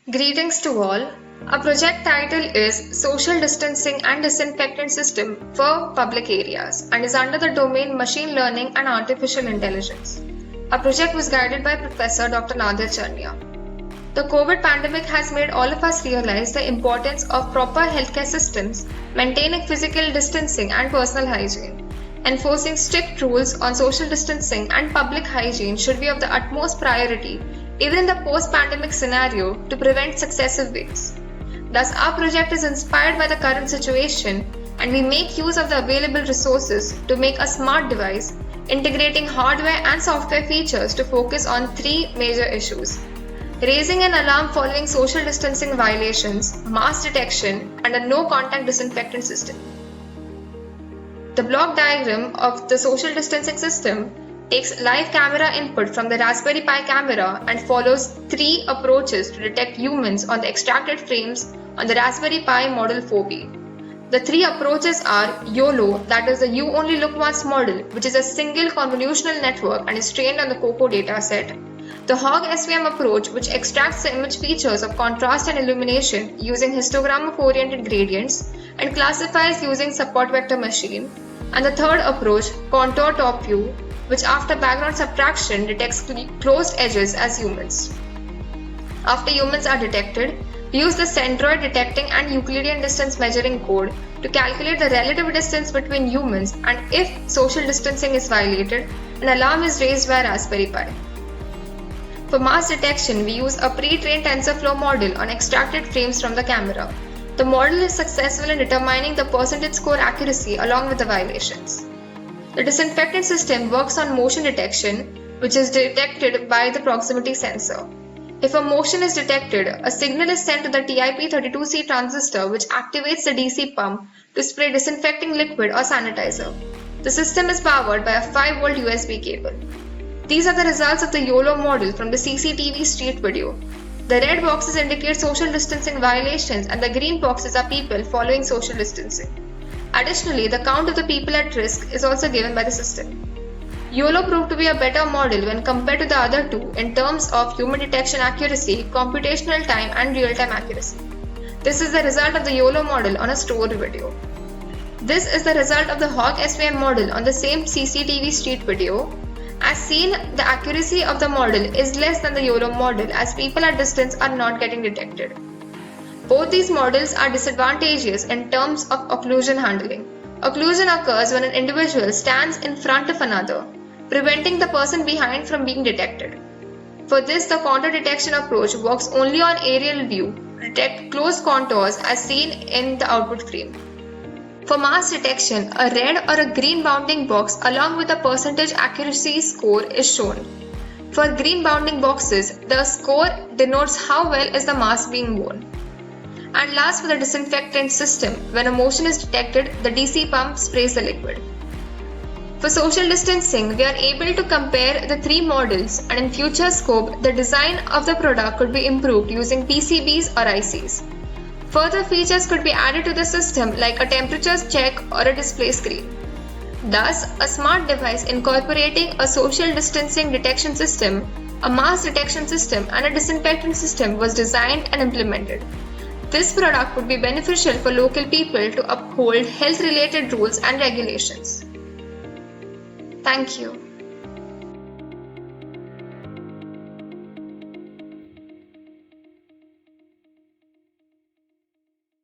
Greetings to all. Our project title is Social Distancing and Disinfectant System for Public Areas and is under the domain Machine Learning and Artificial Intelligence. Our project was guided by Professor Dr. Nadir Charnia. The COVID pandemic has made all of us realize the importance of proper healthcare systems, maintaining physical distancing and personal hygiene. Enforcing strict rules on social distancing and public hygiene should be of the utmost priority, even in the post-pandemic scenario, to prevent successive waves. Thus, our project is inspired by the current situation, and we make use of the available resources to make a smart device, integrating hardware and software features to focus on three major issues: raising an alarm following social distancing violations, mass detection, and a no-contact disinfectant system. The block diagram of the social distancing system takes live camera input from the Raspberry Pi camera and follows three approaches to detect humans on the extracted frames on the Raspberry Pi Model 4B. The three approaches are YOLO, that is the You Only Look Once model, which is a single convolutional network and is trained on the COCO dataset. The Hog SVM approach, which extracts the image features of contrast and illumination using histogram of oriented gradients and classifies using support vector machine. And the third approach, Contour Top View, which after background subtraction detects closed edges as humans. After humans are detected, we use the Centroid detecting and Euclidean distance measuring code to calculate the relative distance between humans, and if social distancing is violated, an alarm is raised by Raspberry Pi. For mass detection, we use a pre-trained TensorFlow model on extracted frames from the camera. The model is successful in determining the percentage score accuracy along with the violations. The disinfectant system works on motion detection, which is detected by the proximity sensor. If a motion is detected, a signal is sent to the TIP32C transistor, which activates the DC pump to spray disinfecting liquid or sanitizer. The system is powered by a 5-volt USB cable. These are the results of the YOLO model from the CCTV street video. The red boxes indicate social distancing violations and the green boxes are people following social distancing. Additionally, the count of the people at risk is also given by the system. YOLO proved to be a better model when compared to the other two in terms of human detection accuracy, computational time, and real-time accuracy. This is the result of the YOLO model on a stored video. This is the result of the Hog SVM model on the same CCTV street video. As seen, the accuracy of the model is less than the YOLO model as people at distance are not getting detected. Both these models are disadvantageous in terms of occlusion handling. Occlusion occurs when an individual stands in front of another, preventing the person behind from being detected. For this, the contour detection approach works only on aerial view to detect close contours as seen in the output frame. For mass detection, a red or a green bounding box along with a percentage accuracy score is shown. For green bounding boxes, the score denotes how well is the mask being worn. And last, for the disinfectant system, when a motion is detected, the DC pump sprays the liquid. For social distancing, we are able to compare the three models, and in future scope, the design of the product could be improved using PCBs or ICs. Further features could be added to the system like a temperature check or a display screen. Thus, a smart device incorporating a social distancing detection system, a mass detection system, and a disinfectant system was designed and implemented. This product would be beneficial for local people to uphold health-related rules and regulations. Thank you.